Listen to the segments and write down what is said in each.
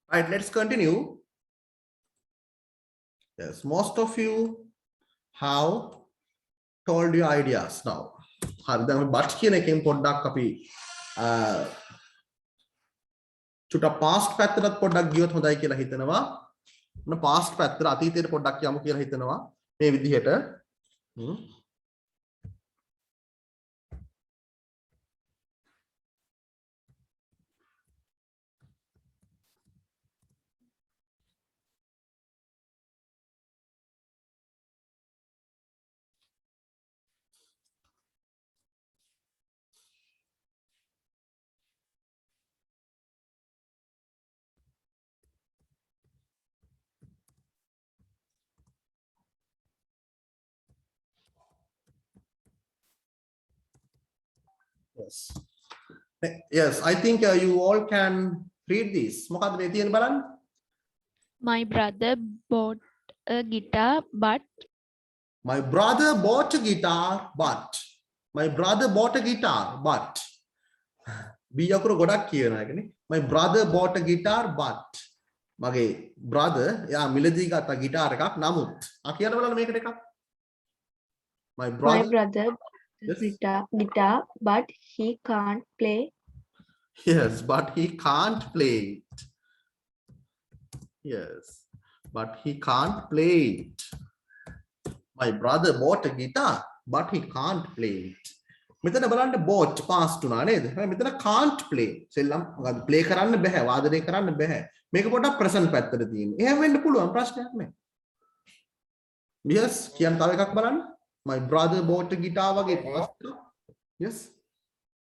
Right, let's continue. Yes, most of you have told your ideas now. හරි දැන් මේ but කියන එකෙන් පොඩ්ඩක් අපි චුට්ටක් past පැත්තටත් පොඩ්ඩක් ගියොත් හොඳයි කියලා හිතනවා. මොන past පැත්තට අතීතයට පොඩ්ඩක් යමු කියලා හිතනවා. මේ විදිහට Yes. Yes, I think you all can read this. මොකද්ද මේ තියෙන බලන්න. My brother bought a guitar, but My brother bought a guitar, but my brother bought a guitar, but B අකුර ගොඩක් කියනවා ඒකනේ. My brother bought a guitar, but මගේ brother එයා මිලදී ගත්ත ගිටාර එකක් නමුත් කියන්න බලන්න මේකට එකක්. My brother Yes. guitar, but he can't play. Yes, but he can't play it. Yes, but he can't play it. My brother bought a guitar, but he can't play it. මෙතන බලන්න bought past උනා නේද? හැබැයි මෙතන can't play. සෙල්ලම් මොකද play කරන්න බෑ, වාදනය කරන්න බෑ. මේක පොඩ්ඩක් present පැත්තට තියෙන්නේ. එහෙම වෙන්න පුළුවන් ප්‍රශ්නයක් නෑ. Yes, කියන්න තව එකක් බලන්න. My brother bought a guitar වගේ past. Yes.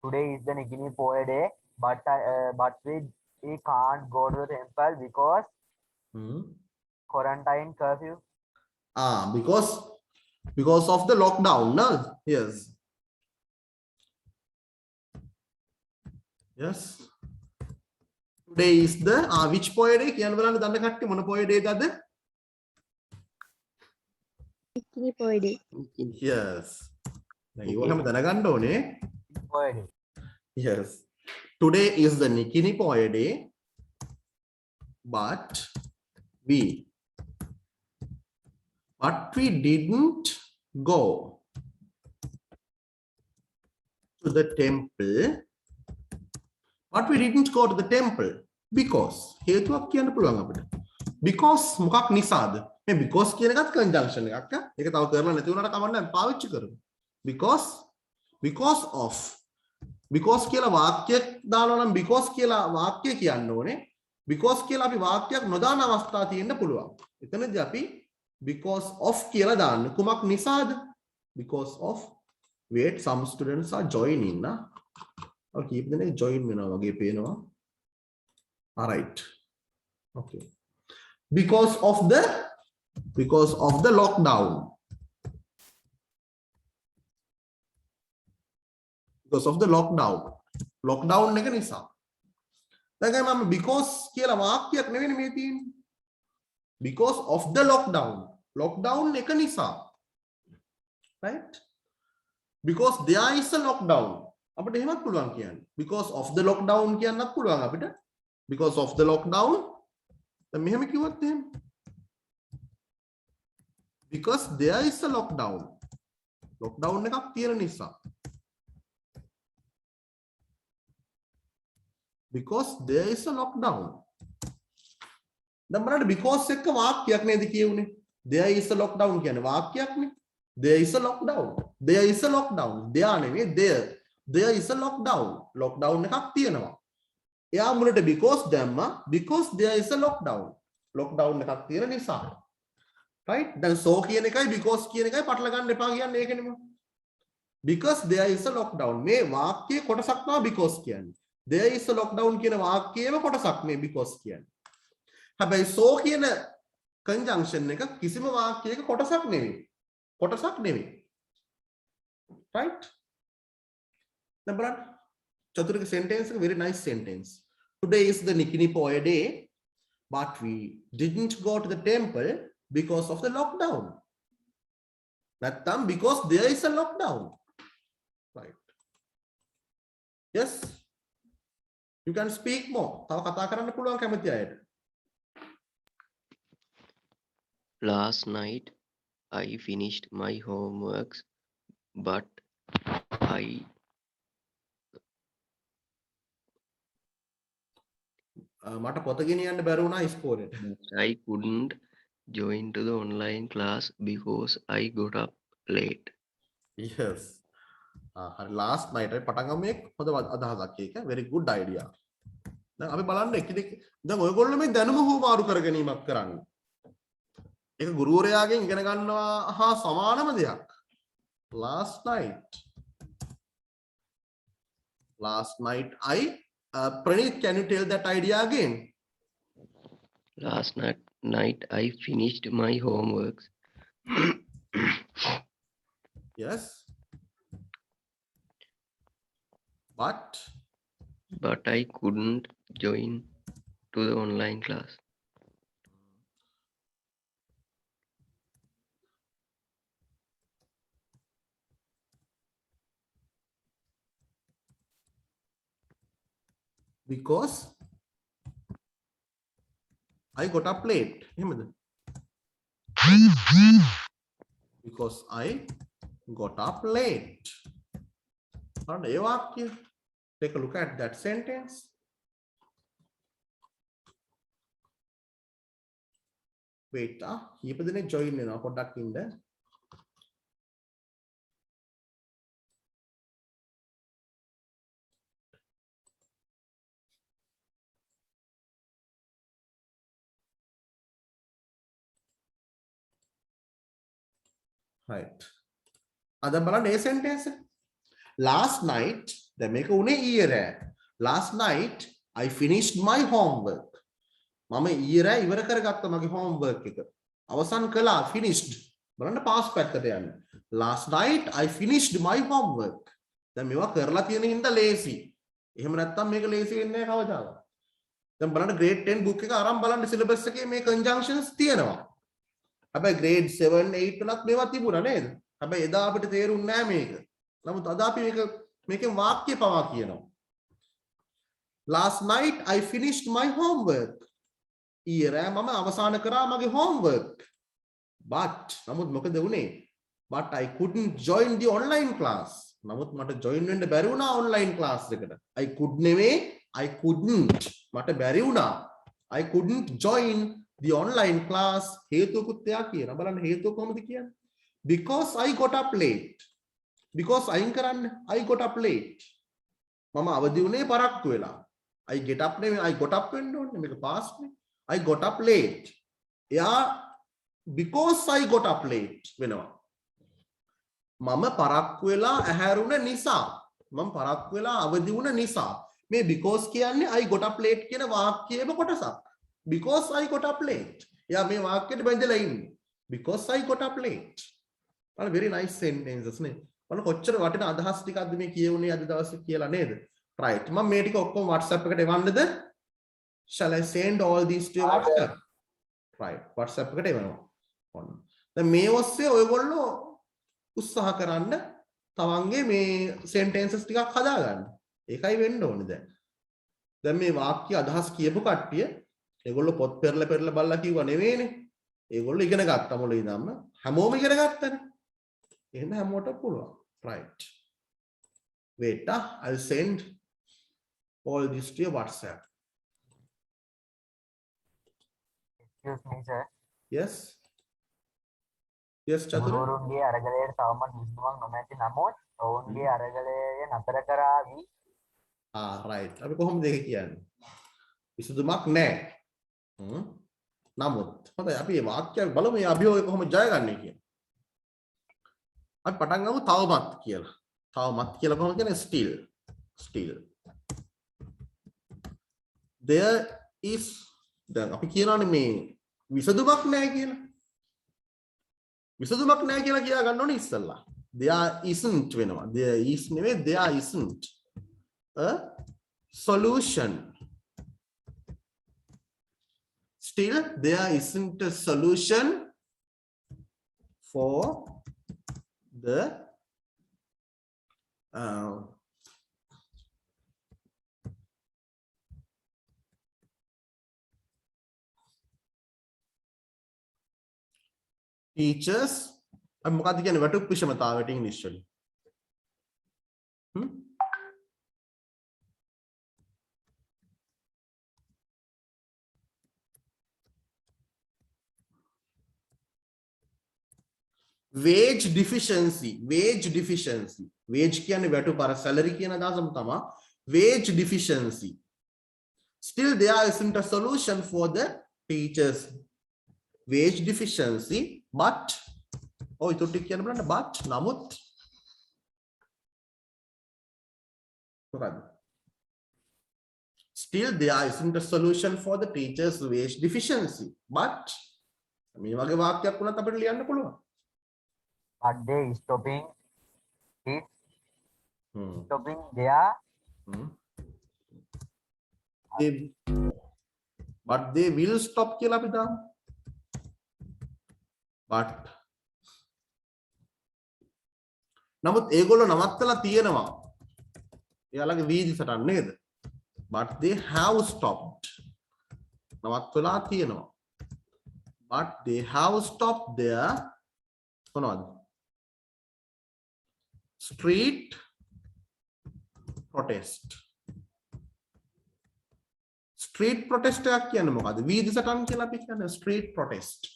Today is the Nikini Poe day, but we can't go to the temple because quarantine curfew. Because of the lockdown, no? Yes. Yes. Today is the which poe day? කියන්න බලන්න දන්න කට්ටිය මොන poe day දාද? Nikini Poe day. Yes. දැන් ඒක හැම දැනගන්න ඕනේ. Poe day. Yes. Today is the Nikini Poe day, but we didn't go to the temple. But we didn't go to the temple because හේතුවක් කියන්න පුළුවන් අපිට. Because මොකක් නිසාද? මේ because කියන එකත් conjunction එකක්. ඒක තව කරලා නැති වුණාට කමක් නැහැ පාවිච්චි කරමු. Because of කියලා වාක්‍යයක් දානවා නම් because කියලා වාක්‍ය කියන්න ඕනේ. Because කියලා අපි වාක්‍යයක් නොදාන අවස්ථා තියෙන්න පුළුවන්. එතනදී අපි because of කියලා දාන්න. කුමක් නිසාද? Because of wait, some students are joining na. I'll keep the name join වෙනවා වගේ පේනවා. All right. Okay. Because of the lockdown. Because of the lockdown. Lockdown එක නිසා. දැන් මම because කියලා වාක්‍යයක් නෙවෙයි මේ තියෙන්නේ. Because of the lockdown. Lockdown එක නිසා. Right? Because there is a lockdown. අපිට එහෙමත් පුළුවන් කියන්න. Because of the lockdown කියන්නත් පුළුවන් අපිට. Because of the lockdown. දැන් මෙහෙම කිව්වොත් එහෙම. Because there is a lockdown. Lockdown එකක් තියෙන නිසා. Because there is a lockdown. දැන් බලන්න because එක වාක්‍යයක් නේද කියුනේ. There is a lockdown කියන්නේ වාක්‍යයක්නේ. There is a lockdown. There is a lockdown. There නෙවෙයි there. There is a lockdown. Lockdown එකක් තියෙනවා. එයා මුලට because දැම්මා because there is a lockdown. Lockdown එකක් තියෙන නිසා. Right? දැන් so කියන එකයි because කියන එකයි පටල ගන්න එපා කියන්නේ ඒකනේ. Because there is a lockdown. මේ වාක්‍යයේ කොටසක් තමයි because කියන්නේ. There is a lockdown කියන වාක්‍යයේම කොටසක් මේ because කියන්නේ. හැබැයි so කියන conjunction එක කිසිම වාක්‍යයක කොටසක් නෙවෙයි. Right? Then බලන්න චතුරික sentence එක very nice sentence. Today is the Nikini Poe day, but we didn't go to the temple because of the lockdown. නැත්තම් because there is a lockdown. Right? Yes? You can speak more. තව කතා කරන්න පුළුවන් කැමති අයට. Last night I finished my homeworks, but I මට පොත ගෙනියන්න බැරි වුණා ඉස්කෝලේට. I couldn't join to the online class because I got up late. Yes. හරි last night පටන් ගමු එක හොඳ අදහසක් ඒක. very good idea. දැන් අපි බලන්න එකිනෙක දැන් ඔයගොල්ලෝ මේ දැනුම හුවමාරු කර ගැනීමක් කරන්නේ. ඒක ගුරුවරයාගෙන් ඉගෙන ගන්නවා හා සමානම දෙයක්. Last night I Praneeth, can you tell that idea again? Last night I finished my homeworks. Yes. But I couldn't join to the online class. because I got up late. එහෙමද? Because I got up late. බලන්න ඒ වාක්‍යය. Take a look at that sentence. Wait, කීප දෙනෙක් join වෙනවා පොඩ්ඩක් ඉන්න. Right. අද බලන්න ඒ sentence. Last night දැන් මේක උනේ ඊයේ රෑ. Last night I finished my homework. මම ඊයේ රෑ ඉවර කරගත්තා මගේ homework එක. අවසන් කළා finished. බලන්න past පැත්තට යන්න. Last night I finished my homework. දැන් මේවා කරලා තියෙන හින්දා ලේසි. එහෙම නැත්නම් මේක ලේසි වෙන්නේ නැහැ කවදාවත්. දැන් බලන්න grade 10 book එක අරන් බලන්න syllabus එකේ මේ conjunctions තියෙනවා. හැබැයි grade 7 8 වලත් මේවා තිබුණා නේද? හැබැයි එදා අපිට තේරුන්නේ නැහැ මේක. නමුත් අද අපි මේකෙන් වාක්‍ය පවා කියනවා. Last night I finished my homework. ඊයේ රෑ මම අවසන් කරා මගේ homework. But නමුත් මොකද වුනේ? But I couldn't join the online class. නමුත් මට join වෙන්න බැරි වුණා online class එකට. I could නෙමෙයි I couldn't. මට බැරි වුණා. I couldn't join the online class. හේතුවකුත් එයා කියනවා. බලන්න හේතුව කොහොමද කියන්නේ? Because I got up late. Because අයින් කරන්න I got up late. මම අවදි වුණේ පරක්කු වෙලා. I get up නෙමෙයි I got up වෙන්න ඕනේ. මේක past නේ. I got up late. එයා because I got up late වෙනවා. මම පරක්කු වෙලා ඇහැරුණ නිසා. මම පරක්කු වෙලා අවදි වුණ නිසා. මේ because කියන්නේ I got up late කියන වාක්‍යයේම කොටසක්. Because I got up late. එයා මේ වාක්‍යයට බැඳලා ඉන්නේ. Because I got up late. අර very nice sentences නේ. බලන්න කොච්චර වටිනා අදහස් ටිකක්ද මේ කියුනේ අද දවසේ කියලා නේද? Right. මම මේ ටික ඔක්කොම WhatsApp එකට එවන්නද? Shall I send all these to your WhatsApp? Right. WhatsApp එකට එවනවා. ඔන්න. දැන් මේ ඔස්සේ ඔයගොල්ලෝ උත්සාහ කරන්න තමන්ගේ මේ sentences ටිකක් හදාගන්න. ඒකයි වෙන්න ඕනේ දැන්. දැන් මේ වාක්‍ය අදහස් කියපු කට්ටිය ඒගොල්ලෝ පොත් පෙරලා බලලා කිව්වා නෙවෙයිනේ. ඒගොල්ලෝ ඉගෙන ගත්තා මොළේ ඉඳන්ම හැමෝම ඉගෙන ගත්තනේ. එහෙනම් හැමෝටම පුළුවන්. Right. Wait, I'll send all this to your WhatsApp. Excuse me, sir. Yes. Yes, Chatur. ගුරුවරුන්ගේ අරගලයට තවමත් විසඳුමක් නොමැති නමුත් ඔවුන්ගේ අරගලය නතර කරાવી. Right. අපි කොහොමද ඒක කියන්නේ? විසඳුමක් නැහැ. නමුත් හොඳයි අපි මේ වාක්‍යය බලමු මේ අභියෝගය කොහොමද ජයගන්නේ කියලා. අපි පටන් ගමු තවමත් කියලා. තවමත් කියලා කොහොමද කියන්නේ still. There is දැන් අපි කියනවානේ මේ විසඳුමක් නැහැ කියලා. විසඳුමක් නැහැ කියලා කියා ගන්න ඕනේ ඉස්සල්ලා. There isn't වෙනවා. There is නෙවෙයි there isn't a solution. Still there isn't a solution for the teachers අපි මොකක්ද කියන්නේ වැටුප් විෂමතාවයට ඉංග්‍රීසි වලින් wage deficiency wage කියන්නේ වැටුප අර salary කියන අදහසම තමයි wage deficiency still there isn't a solution for the teachers wage deficiency but ඊට කියන්න බලන්න but නමුත් මොකද්ද still there isn't a solution for the teachers wage deficiency but මේ වගේ වාක්‍යයක් වුණත් අපිට ලියන්න පුළුවන් but they stopping it stopping their but they will stop කියලා අපි දාමු but නමුත් ඒගොල්ලෝ නවත්තලා තියෙනවා එයාලගේ වීදි සටන් නේද but they have stopped නවත්තලා තියෙනවා but they have stopped their මොනවද street protest street protest එකක් කියන්නේ මොකද්ද වීදි සටන් කියලා අපි කියන්නේ street protest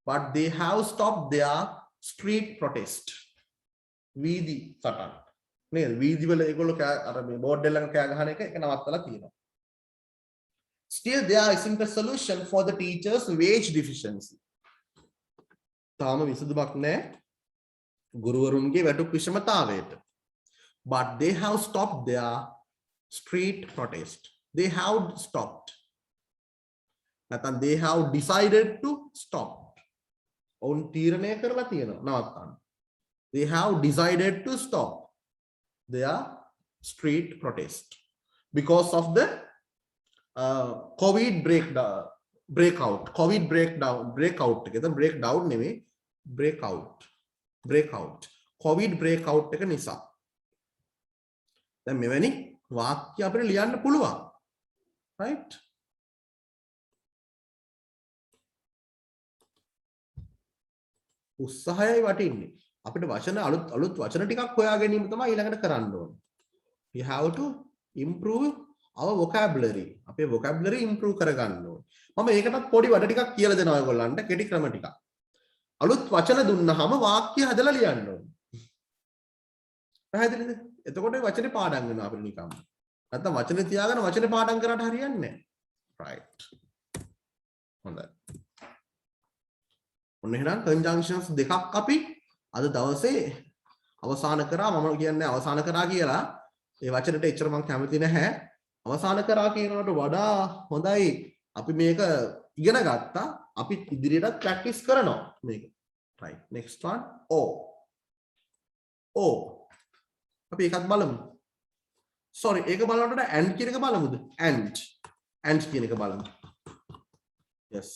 but they have stopped their street protest වීදි සටන් නේද වීදි වල ඒගොල්ලෝ අර මේ බෝඩ් එක ළඟ කෑ ගහන එක නවත්තලා තියෙනවා still there isn't a solution for the teachers wage deficiency තාම විසඳුමක් නැහැ ගුරුවරුන්ගේ වැටුප් විෂමතාවයට but they have stopped their street protest they have stopped නැත්නම් they have decided to stop ඔවුන් තීරණය කරලා තියෙනවා නවත්තන්න they have decided to stop their street protest because of the covid breakout covid breakout එක දැන් breakdown නෙමෙයි breakout covid breakout එක නිසා දැන් මෙවැනි වාක්‍ය අපිට ලියන්න පුළුවන් right උත්සාහයයි වටින්නේ අපිට වචන අලුත් වචන ටිකක් හොයා ගැනීම තමයි ඊළඟට කරන්න ඕනේ we have to improve our vocabulary අපේ vocabulary improve කරගන්න ඕනේ මම ඒකටත් පොඩි වැඩ ටිකක් කියලා දෙනවා ඔයගොල්ලන්ට කෙටි ක්‍රම ටිකක් අලුත් වචන දුන්නාම වාක්‍ය හදලා ලියන්න ඕනේ පැහැදිලිද එතකොට මේ වචනේ පාඩම් වෙනවා අපිට නිකම්ම නැත්නම් වචනේ තියාගෙන වචනේ පාඩම් කරාට හරියන්නේ නැහැ right හොඳයි ඔන්න එහෙනම් conjunctions දෙකක් අපි අද දවසේ අවසන් කරා මම කියන්නේ අවසන් කරා කියලා ඒ වචනට එච්චර මම කැමති නැහැ අවසන් කරා කියනකට වඩා හොඳයි අපි මේක ඉගෙන ගත්තා අපි ඉදිරියටත් ප්‍රැක්ටිස් කරනවා මේක right next one o අපි එකක් බලමු sorry ඒක බලනකොට and කියන එක බලමුද and කියන එක බලමු yes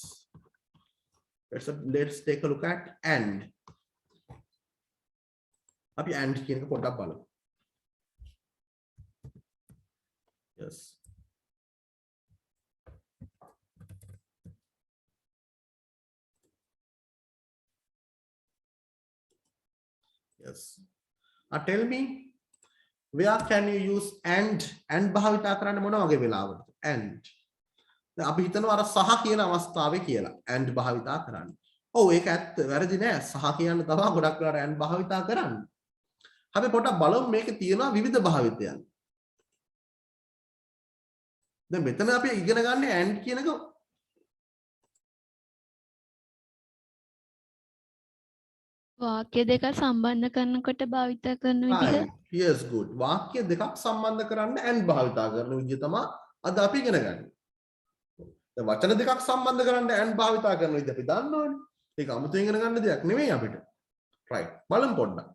let's take a look at and අපි and කියන එක පොඩ්ඩක් බලමු yes yes tell me where can you use and භාවිතා කරන්න මොන වගේ වෙලාවකද and දැන් අපි හිතනවා අර සහ කියන අවස්ථාවේ කියලා and භාවිතා කරන්න ඔව් ඒක ඇත්ත වැරදි නෑ සහ කියන්න තමයි ගොඩක් වෙලාවට and භාවිතා කරන්නේ අපි පොඩ්ඩක් බලමු මේකේ තියෙනවා විවිධ භාවිතයන් දැන් මෙතන අපි ඉගෙන ගන්න and කියන එක වාක්‍ය දෙක සම්බන්ධ කරනකොට භාවිත කරන විදිහ yes good වාක්‍ය දෙකක් සම්බන්ධ කරන්න and භාවිතා කරන විදිහ තමයි අද අපි ඉගෙන ගන්නේ දැන් වචන දෙකක් සම්බන්ධ කරන්න and භාවිතා කරන විදිහ අපි දන්නවනේ ඒක අමුතුවෙන් ඉගෙන ගන්න දෙයක් නෙමෙයි අපිට right බලමු පොඩ්ඩක්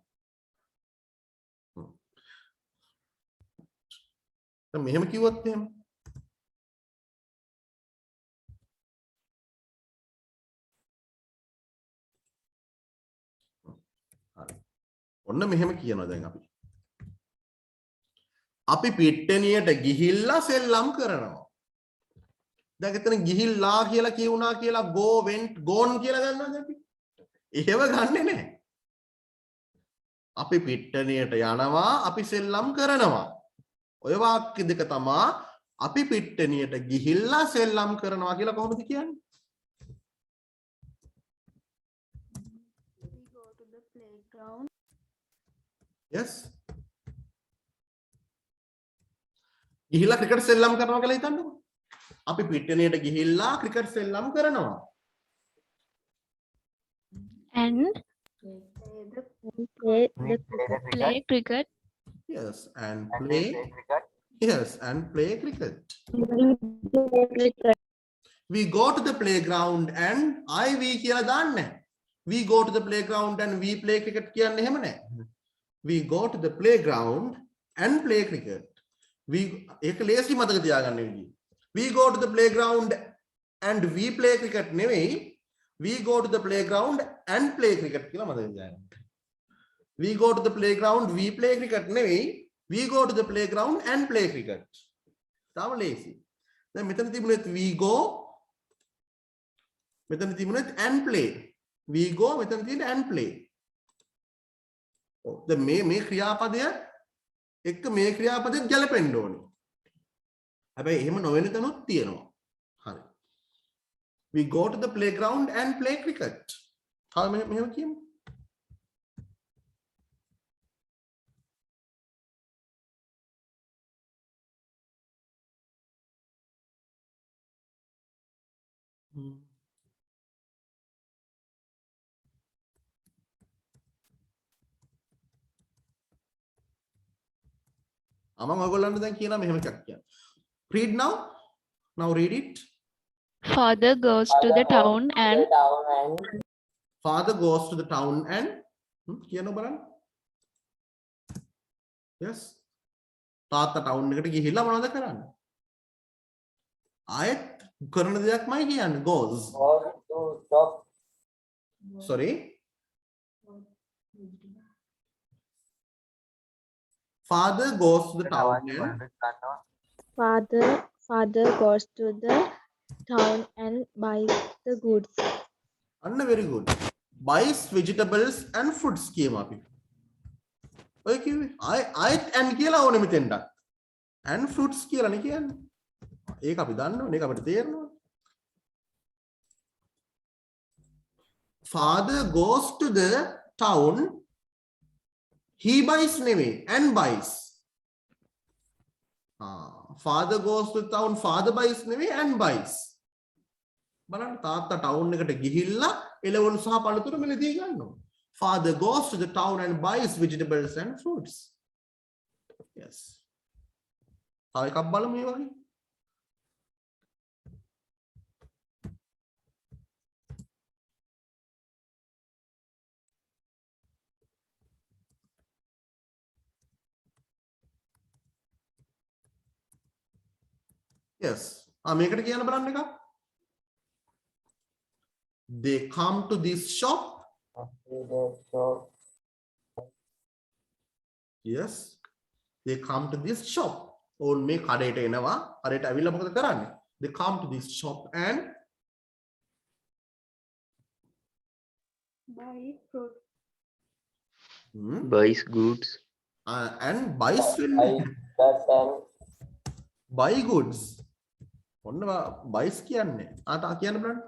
දැන් මෙහෙම කිව්වොත් එහෙම ඔන්න මෙහෙම කියනවා දැන් අපි පිට්ටනියට ගිහිල්ලා සෙල්ලම් කරනවා දැන් එතන ගිහිල්ලා කියලා කියුණා කියලා go went gone කියලා ගන්නවද අපි එහෙම ගන්නෙ නැහැ. අපි පිට්ටනියට යනවා අපි සෙල්ලම් කරනවා. ඔය වාක්‍ය දෙක තමයි අපි පිට්ටනියට ගිහිල්ලා සෙල්ලම් කරනවා කියලා කොහොමද කියන්නේ? We go to the playground. Yes. ගිහිල්ලා ක්‍රිකට් සෙල්ලම් කරනවා කියලා හිතන්නකෝ. අපි පිට්ටනියට ගිහිල්ලා ක්‍රිකට් සෙල්ලම් කරනවා. And Play We the play the play cricket cricket. Yes, and and we play. play cricket. Yes, and play cricket. cricket. We go to the playground and we කියලා දාන්නේ. We go to the playground and we play cricket කියන්නේ එහෙම නැහැ. We go to the playground and play cricket. We ඒක ලේසි මතක තියාගන්න විදිය. We go to the playground and we play cricket නෙවෙයි. We go to the playground and play cricket කියලා මතක තියාගන්න. We go to the playground we play cricket නෙවෙයි. We go to the playground and play cricket. තාම ලේසි. දැන් මෙතන තිබුණෙත් we go මෙතන තිබුණෙත් and play. We go මෙතන තියෙන and play. ඔව් දැන් මේ ක්‍රියාපදය එක්ක මේ ක්‍රියාපදෙත් ගැලපෙන්න ඕනේ. හැබැයි එහෙම නොවෙන තැනුත් තියෙනවා. හරි. We go to the playground and play cricket. හා මෙහෙම කියමු. මම ඔයගොල්ලන්ට දැන් කියනවා මෙහෙම එකක් කියන්න. Read now. Now read it. Father goes to the town and Father goes to the town and කියන්න බලන්න. Yes. තාත්තා ටවුන් එකට ගිහිල්ලා මොනවද කරන්නේ? ආයෙත් කරන දෙයක්මයි කියන්නේ goes. to shop. Sorry. Father goes to the town and Father goes to the town and buys the goods. Anna very good. Buys vegetables and fruits කියමු අපි. ඔය කිව්වේ ආයෙත් and කියලා ඕනේ මෙතෙන්ට. And fruits කියලා නේ කියන්නේ. ඒක අපි දන්නවනේ. ඒක අපිට තේරෙනවා. Father goes to the town. He buys නෙවෙයි and buys. Father goes to the town. Father buys නෙවෙයි and buys. බලන්න තාත්තා ටවුන් එකට ගිහිල්ලා එළවලු සහ පළතුරු මිලදී ගන්නවා. Father goes to the town and buys vegetables and fruits. Yes. තව එකක් බලමු මේ වගේ. Yes. මේකට කියන්න බලන්න එකක්. They come to this shop. Yes. They come to this shop. ඕන් මේ කඩේට එනවා. කඩේට ඇවිල්ලා මොකද කරන්නේ? They come to this shop and Buy fruit. buys goods. And buys buy goods. ඔන්න buys කියන්නේ. තා කියන්න බලන්න.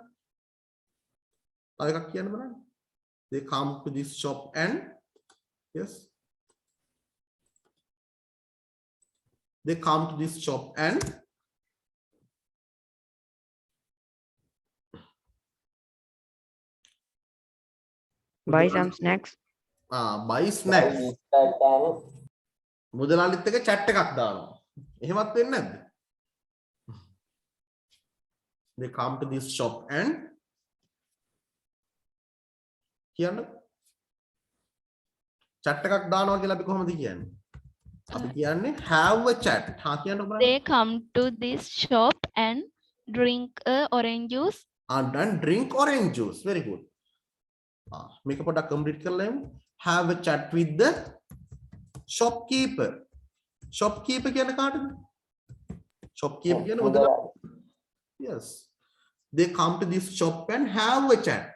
තව එකක් කියන්න බලන්න. They come to this shop and yes. They come to this shop and buy some snacks. buy snacks. මුදලාලිත් එක chat එකක් දානවා. එහෙමත් වෙන්නේ නැද්ද? They come to this shop and කියන්න chat එකක් දානවා කියලා අපි කොහොමද කියන්නේ? අපි කියන්නේ have a chat. හා කියන්න බලන්න. they come to this shop and drink orange juice. And drink orange juice. Very good. මේක පොඩ්ඩක් complete කරලා එමු. Have a chat with the shopkeeper. Shopkeeper කියන්නේ කාටද? Shopkeeper කියන්නේ මුදලාලි. Yes. They come to this shop and have a chat.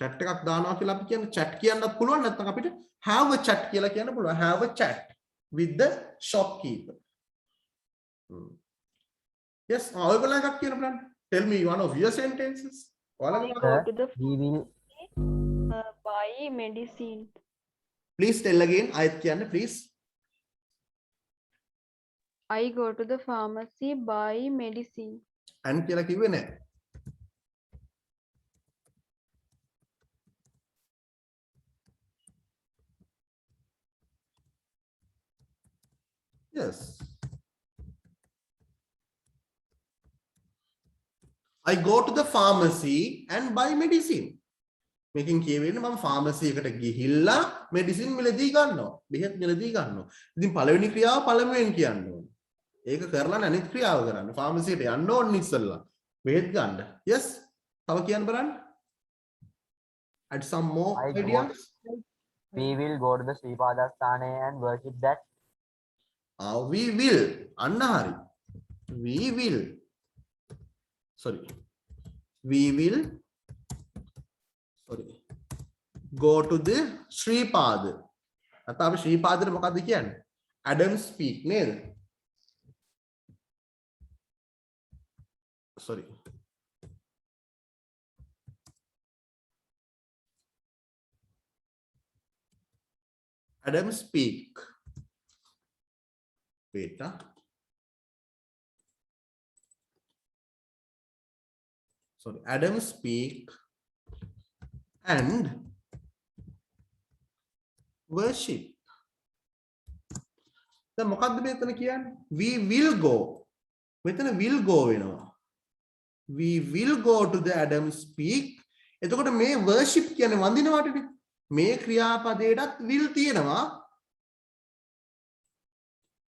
chat එකක් දානවා කියලා අපි කියන්නේ chat කියන්නත් පුළුවන් නැත්නම් අපිට have a chat කියලා කියන්න පුළුවන්. Have a chat with the shopkeeper. Yes, ඔයගොල්ලෝ එකක් කියන්න බලන්න. Tell me one of your sentences. ඔයාලගේ Go to the we will buy medicine. please tell again. ආයෙත් කියන්න please. I go to the pharmacy buy medicine. and කියලා කිව්වේ නැහැ. Yes. I go to the pharmacy and buy medicine. මේකෙන් කියවෙන්නේ මම pharmacy එකට ගිහිල්ලා මෙඩිසින් මිලදී ගන්නවා. බෙහෙත් මිලදී ගන්නවා. ඉතින් පළවෙනි ක්‍රියාව පළමුවෙන් කියන්න ඕනේ. ඒක කරලා අනිත් ක්‍රියාව කරන්න. ෆාමසියට යන්න ඕනේ ඉස්සෙල්ලා. බෙහෙත් ගන්න. Yes. තව කියන්න බලන්න. Add some more I go- ideas. we will go to the Sri Padasthana and worship that. We will. අන්න හරි. We will. Sorry. We will. Sorry. Go to the Sri Pada. නැත්නම් අපි ශ්‍රී පාදයට මොකද්ද කියන්නේ? Adam speak නේද? Sorry. Adam speak. Wait. Sorry. Adam speak and worship. දැන් මොකද්ද මෙතන කියන්නේ? We will go. මෙතන will go වෙනවා. We will go to the Adam speak. එතකොට මේ worship කියන්නේ වඳිනවටනේ. මේ ක්‍රියාපදයටත් will තියෙනවා.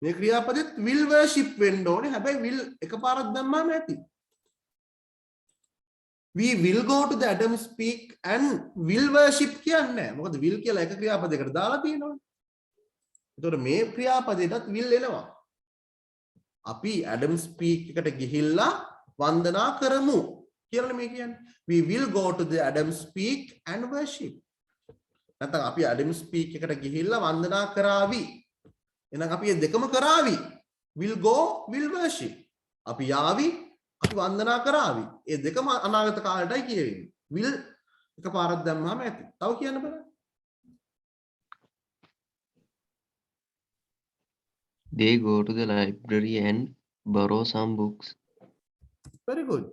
මේ ක්‍රියාපදෙත් will worship වෙන්න ඕනේ. හැබැයි will එකපාරක් දැම්මම ඇති. We will go to the Adam speak and will worship කියන්නේ නැහැ. මොකද will කියලා එක ක්‍රියාපදයකට දාලා තියෙනවනේ. එතකොට මේ ක්‍රියාපදයටත් will එනවා. අපි Adam speak එකට ගිහිල්ලා වන්දනා කරමු කියලා මේ කියන්නේ. We will go to the Adam speak and worship. නැත්නම් අපි Adam speak එකට ගිහිල්ලා වන්දනා කරાવી. එහෙනම් අපි මේ දෙකම කරાવી. Will go, will worship. අපි යාවි, අපි වන්දනා කරાવી. ඒ දෙකම අනාගත කාලයටයි කියෙන්නේ. will එකපාරක් දැම්මම ඇති. තව කියන්න බලන්න. They go to the library and borrow some books. Very good.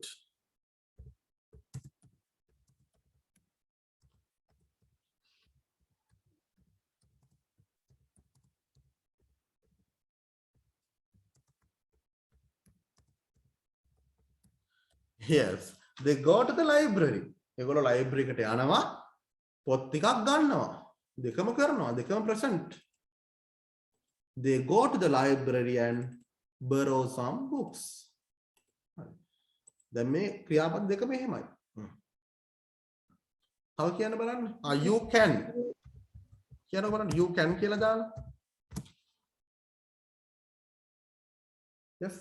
Yes, they go to the library. ඒගොල්ලෝ library එකට යනවා පොත් ටිකක් ගන්නවා. දෙකම කරනවා. දෙකම present. They go to the library and borrow some books. දැන් මේ ක්‍රියාපද දෙකම එහෙමයි. තව කියන්න බලන්න. You can. කියන්න බලන්න you can කියලා දාලා. Yes.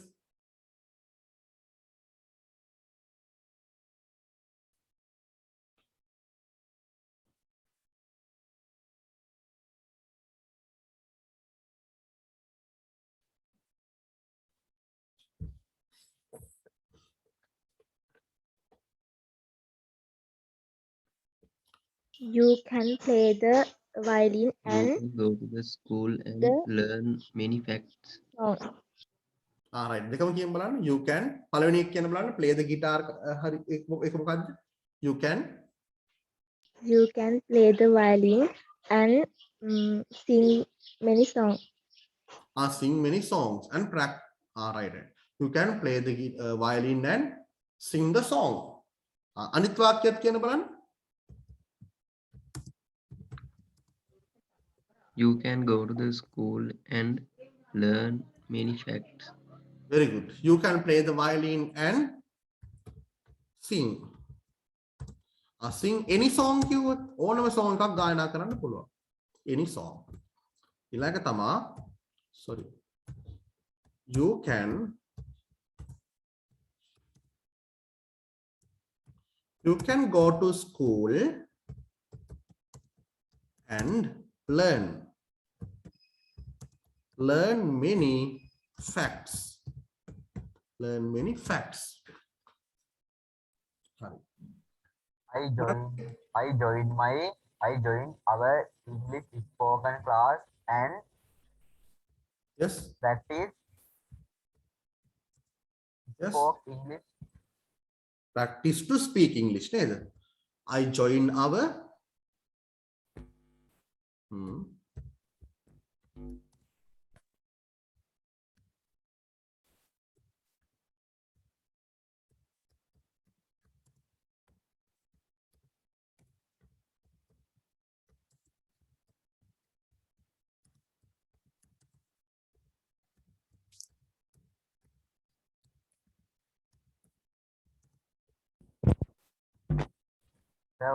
You can play the violin You and can go to the school and the- learn many facts. song. right. දෙකම කියන්න බලන්න. You can. පළවෙනි එක කියන්න බලන්න. Play the guitar. හරි ඒක මොකද්ද? You can. You can play the violin and sing many songs. Sing many songs and practice. Right. You can play the violin and sing the song. අනිත් වාක්‍යයක් කියන්න බලන්න. You can go to the school and learn many facts. Very good. You can play the violin and sing. Sing any song කිව්වොත් ඕනම song එකක් ගායනා කරන්න පුළුවන්. Any song. ඊළඟ තමා sorry. You can go to school and learn many facts. Learn many facts. Sorry. I joined our English spoken class and Yes. practice Yes. spoke English. Practice to speak English. Neda. I join our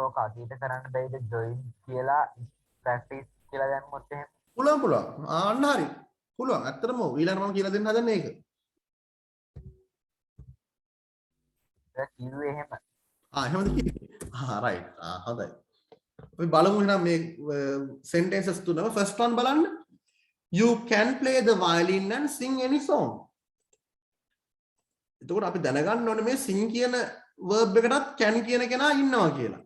ඔක අතීත කරන්න බැයිද join කියලා practice කියලා දැම්මොත් එහෙම. පුළුවන්. අන්න හරි. පුළුවන්. ඇත්තටම ඊළඟ මම කියලා දෙන්න හදන්නේ ඒක. ඒක කිව්වේ එහෙම. එහෙමද කිව්වේ? right. හොඳයි. අපි බලමු එහෙනම් මේ sentences තුනම first one බලන්න. You can play the violin and sing any song. එතකොට අපි දැනගන්න ඕනේ මේ sing කියන verb එකටත් can කියන කෙනා ඉන්නවා කියලා.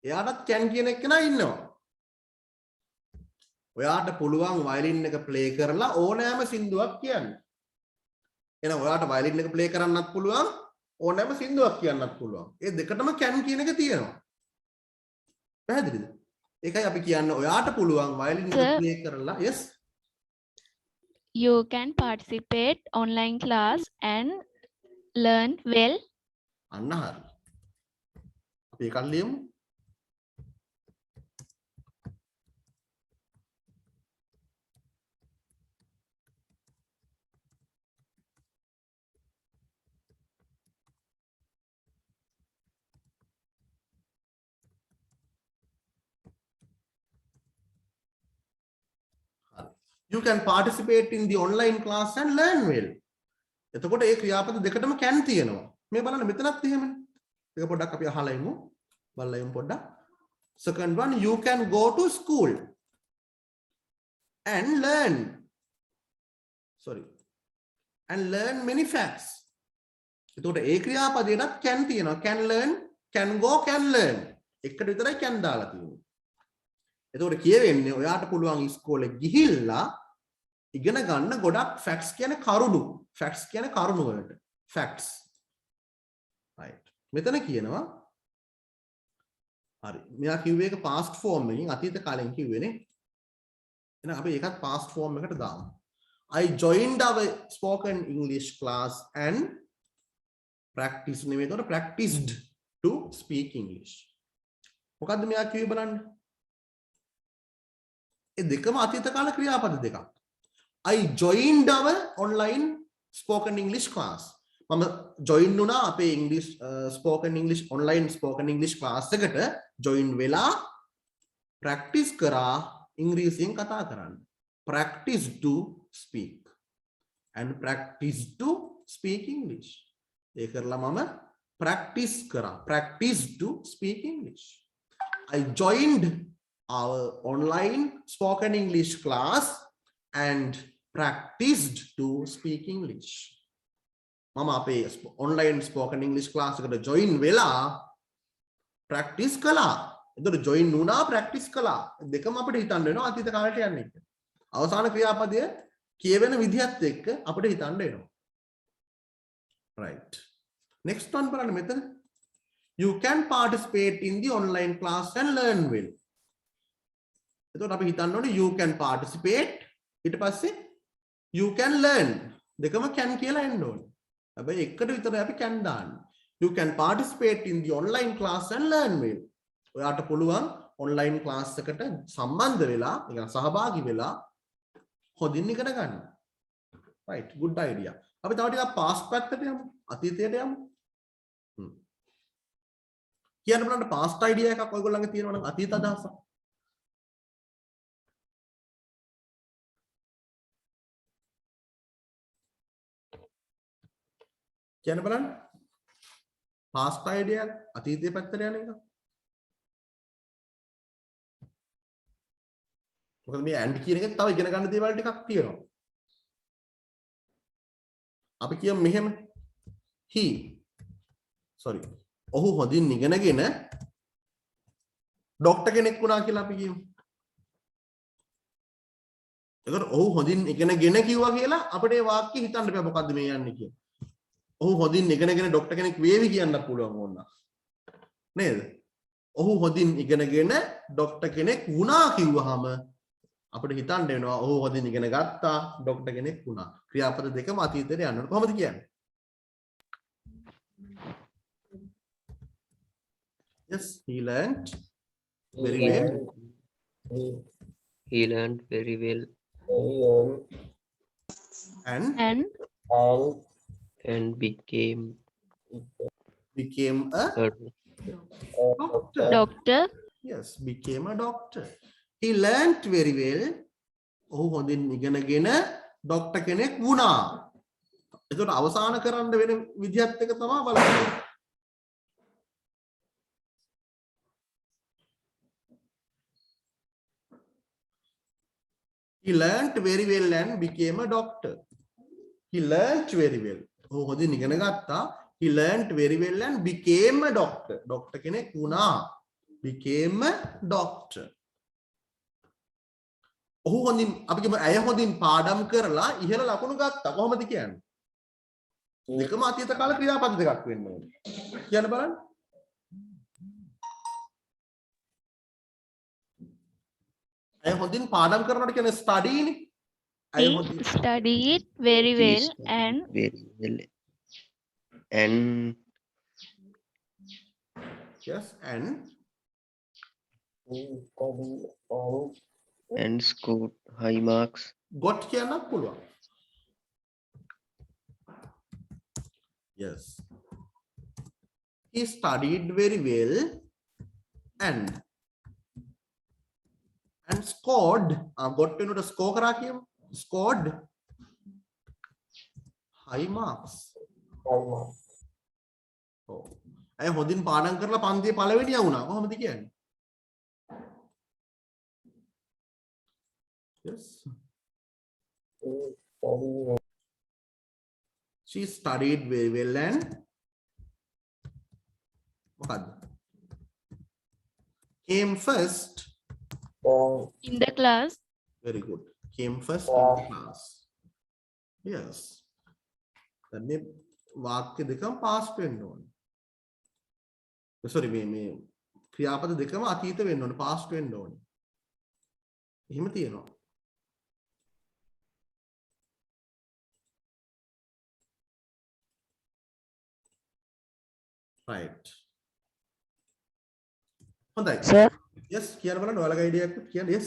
එයාටත් can කියන කෙනා ඉන්නවා. ඔයාට පුළුවන් violin එක play කරලා ඕනෑම සින්දුවක් කියන්න. එහෙනම් ඔයාට violin එක play කරන්නත් පුළුවන් ඕනෑම සින්දුවක් කියන්නත් පුළුවන්. ඒ දෙකටම can කියන එක තියෙනවා. පැහැදිලිද? ඒකයි අපි කියන්නේ ඔයාට පුළුවන් violin එක play කරලා yes. You can participate online class and learn well. අන්න හරි. අපි එකක් ලියමු. You can participate in the online class and learn well. එතකොට ඒ ක්‍රියාපද දෙකටම can තියෙනවා. මේ බලන්න මෙතනත් එහෙමනේ. ඒක පොඩ්ඩක් අපි අහලා ඉමු. බලලා ඉමු පොඩ්ඩක්. Second one, you can go to school and learn. And learn many facts. එතකොට ඒ ක්‍රියාපදයටත් can තියෙනවා. Can learn, can go, can learn. එකට විතරයි can දාලා තියෙන්නේ. එතකොට කියවෙන්නේ ඔයාට පුළුවන් ඉස්කෝලේ ගිහිල්ලා ඉගෙන ගන්න ගොඩක් facts කියන්නේ කරුණු. Facts කියන්නේ කරුණු වලට. Facts. Right. මෙතන කියනවා හරි. මෙයා කිව්වේ ඒක past form එකකින් අතීත කාලෙන් කිව්වේනේ. එහෙනම් අපි ඒකත් past form එකට දාමු. I joined our spoken English class and practice නෙමෙයි ඒකට practiced to speak English. මොකද්ද මෙයා කිව්වේ බලන්න. ඒ දෙකම අතීත කාල ක්‍රියාපද දෙකක්. I joined our online spoken English class. මම join වුණා අපේ English spoken English online spoken English class එකට join වෙලා practice කරා ඉංග්‍රීසියෙන් කතා කරන්න. Practice to speak and practice to speak English. ඒ කරලා මම practice කරා. Practice to speak English. I joined our online spoken English class and practiced to speak English. මම අපේ online spoken English class එකට join වෙලා practice කළා. එතකොට join වුණා practice කළා. දෙකම අපිට හිතන්න වෙනවා අතීත කාලයට යන්නේ. අවසාන ක්‍රියාපදය කියවෙන විදිහත් එක්ක අපිට හිතන්න වෙනවා. Right. Next one බලන්න මෙතන. You can participate in the online class and learn well. එතකොට අපි හිතන්න ඕනේ you can participate ඊට පස්සේ you can learn දෙකම can කියලා එන්න ඕනේ. හැබැයි එකට විතරයි අපි can දාන්නේ. You can participate in the online class and learn well. ඔයාට පුළුවන් online class එකට සම්බන්ධ වෙලා, නිකන් සහභාගී වෙලා හොඳින් ඉගෙන ගන්න. Right, good idea. අපි තව ටිකක් past පැත්තට යමු. අතීතයට යමු. කියන්න බලන්න past idea එකක් ඔයගොල්ලන්ගේ තියෙනවා නම් අතීත අදහසක්. කියන්න බලන්න past idea අතීතයේ පැත්තට යන එක මොකද මේ and කියන එකේ තව ඉගෙන ගන්න දේවල් ටිකක් තියෙනවා. අපි කියමු මෙහෙම he sorry ඔහු හොඳින් ඉගෙනගෙන ડોක්ටර් කෙනෙක් වුණා කියලා අපි කියමු. එතකොට ඔහු හොඳින් ඉගෙනගෙන කිව්වා කියලා අපිට මේ වාක්‍ය හිතන්න බෑ මොකද්ද මේ යන්නේ කියලා. ඔහු හොඳින් ඉගෙනගෙන ડોක්ටර් කෙනෙක් වේවි කියන්න පුළුවන් ඕන. නේද? ඔහු හොඳින් ඉගෙනගෙන ડોක්ටර් කෙනෙක් වුණා කිව්වහම අපිට හිතන්න වෙනවා ඔහු හොඳින් ඉගෙන ගත්තා ડોක්ටර් කෙනෙක් වුණා. ක්‍රියාපද දෙකම අතීතයට යන්න ඕන. කොහොමද කියන්නේ? Yes, he learned very well. He learned very well And and became a a doctor. Doctor. Yes, became a doctor. He learnt very well. ඔහු හොඳින් ඉගෙනගෙන ડોක්ටර් කෙනෙක් වුණා. ඒකට අවසාන කරන්න වෙන විදිහත් එක තමයි බලන්නේ. He learnt very well and became a doctor. He learnt very well. ඔහු හොඳින් ඉගෙන ගත්තා. He learnt very well and became a doctor. Doctor කෙනෙක් වුණා. Became a doctor. ඔහු හොඳින් අපි කියමු ඇය හොඳින් පාඩම් කරලා ඉහළ ලකුණු ගත්තා. කොහොමද කියන්නේ? දෙකම අතීත කාල ක්‍රියාපද දෙකක් වෙන්න ඕනේ. කියන්න බලන්න. ඇය හොඳින් පාඩම් කරනකොට කියන්නේ ස්ටඩි නේ. ඇය He හොඳින් studied very he well studied and very well and yes and scored high marks got කියන්නත් පුළුවන්. Yes. He studied very well and scored got වෙනකොට score කරා කියමු. Scored high marks. ඔව්. ඇය හොඳින් පාඩම් කරලා පන්තියේ පළවෙනියා වුණා. කොහොමද කියන්නේ? Yes. She studied very well and මොකද්ද? Came first. in the class. Very good. Came first in the class. Yes. දැන් මේ වාක්‍ය දෙකම past වෙන්න ඕනේ. sorry මේ ක්‍රියාපද දෙකම අතීත වෙන්න ඕනේ past වෙන්න ඕනේ. එහෙම තියෙනවා. right. හොඳයි. Sir, yes කියන්න බලන්න ඔයාලගේ idea එකක් කියන්න. yes.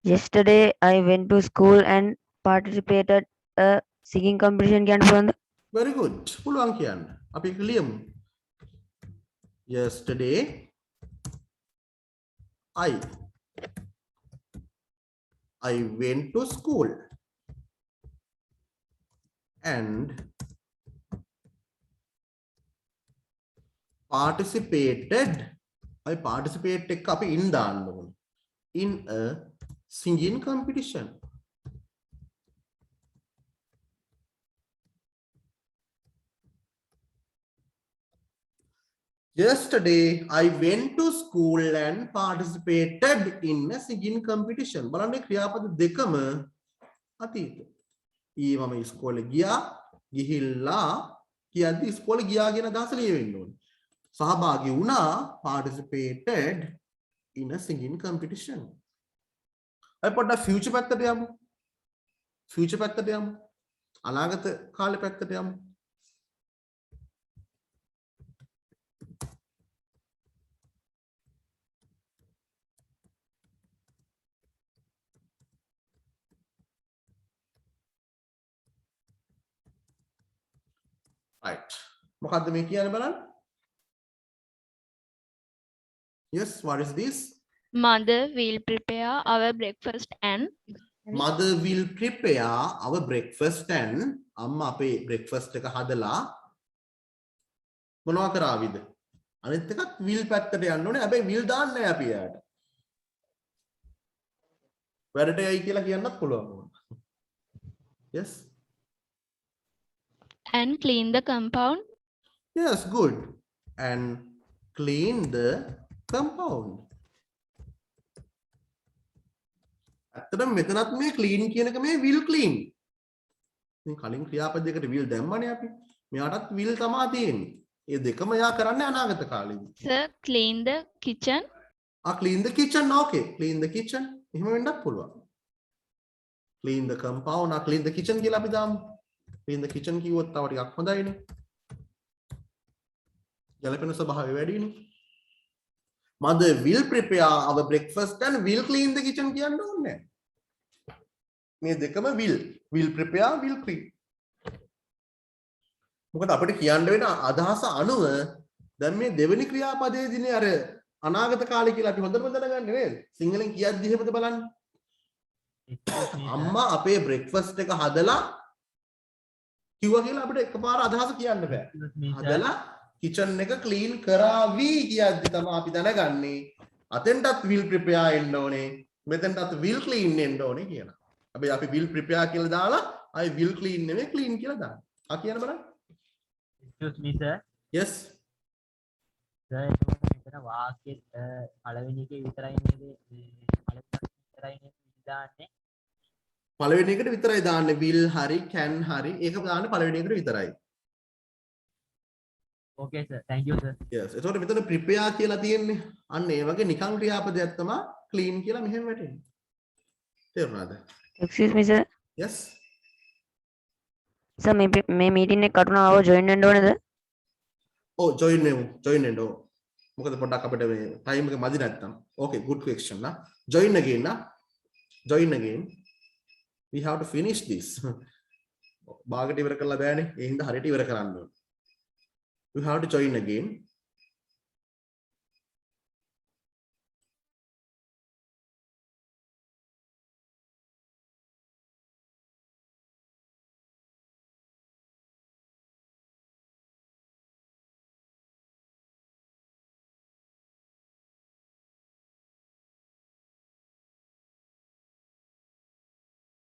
yesterday I went to school and participated a singing competition. Can you very good. පුළුවන් කියන්න. අපි ඒක ලියමු. yesterday I went to school and participated I participate එක අපි in දාන්න ඕනේ. In a singing competition. Yesterday I went to school and participated in a singing competition. බලන්න ක්‍රියාපද දෙකම අතීත. ඊ මම ඉස්කෝලේ ගියා, ගිහිල්ලා කියද්දි ඉස්කෝලේ ගියා කියන අදහස ලියවෙන්න ඕනේ. සහභාගී වුණා participated in a singing competition. අපි පොඩ්ඩක් future පැත්තට යමු. future පැත්තට යමු. අනාගත කාලේ පැත්තට යමු. right. මොකද්ද මේ කියන්නේ බලන්න. yes, what is this? Mother will prepare our breakfast and Mother will prepare our breakfast and අම්මා අපේ breakfast එක හදලා මොනවා කරාවිද? අනිත් එකත් will පැත්තට යන්න ඕනේ. හැබැයි will දාන්නේ නැහැ අපි එයාට. වැඩට යයි කියලා කියන්නත් පුළුවන්. Yes. And clean the compound. Yes, good. And clean the compound. ඇත්තටම මෙතනත් මේ clean කියන එක මේ will clean. මේ කලින් ක්‍රියාපදයකට will දැම්මනේ අපි. මෙයාටත් will තමයි තියෙන්නේ. මේ දෙකම යා කරන්නේ අනාගත කාලෙදී. Sir, clean the kitchen. Clean the kitchen. Okay. Clean the kitchen. එහෙම වෙන්නත් පුළුවන්. Clean the compound. Clean the kitchen කියලා අපි දාමු. Clean the kitchen කිව්වොත් තව ටිකක් හොඳයිනේ. ගැලපෙන ස්වභාවය වැඩිනේ. Mother will prepare our breakfast and will clean the kitchen කියන්න ඕනේ. මේ දෙකම will prepare will clean. මොකද අපිට කියන්න වෙන අදහස අනුව දැන් මේ දෙවෙනි ක්‍රියාපදයේදීනේ අර අනාගත කාලය කියලා අපි හොඳටම දැනගන්නේ නේද? සිංහලෙන් කියද්දි එහෙමද බලන්න. අම්මා අපේ බ්‍රෙක්ෆාස්ට් එක හදලා කිව්වා කියලා අපිට එකපාර අදහස කියන්න බෑ. හදලා කිචන් එක ක්ලීන් කරાવી කියද්දි තමයි අපි දැනගන්නේ අතෙන්ටත් will prepare එන්න ඕනේ. මෙතෙන්ටත් will clean එන්න ඕනේ කියලා. අපි will prepare කියලා දාලා ආයි will clean නෙමෙයි clean කියලා දාන්න. කියන්න බලන්න. Excuse me, sir. Yes. Sir, මෙතන වාක්‍ය පළවෙනි එකේ විතරයි නේද පළවෙනි එකට විතරයි දාන්නේ will හරි can හරි ඒක දාන්නේ පළවෙනි එකට විතරයි. Okay sir, thank you sir. Yes. එතකොට මෙතන prepare කියලා තියෙන්නේ. අන්න ඒ වගේ නිකන් ක්‍රියාපදයක් තමයි clean කියලා මෙහෙම වැටෙන්නේ. තේරුණාද? Excuse me, sir. Yes. Sir, මේ meeting එක කටුනාව join වෙන්න ඕනේද? Oh, join වෙන්න ඕ. මොකද පොඩ්ඩක් අපිට මේ time එක මදි නැත්තම්. Okay, good question නා. Join again නා. Join again. We have to finish this. භාගට ඉවර කරලා බෑනේ. ඒ හින්දා හරියට ඉවර කරන්න ඕනේ. You have to join again.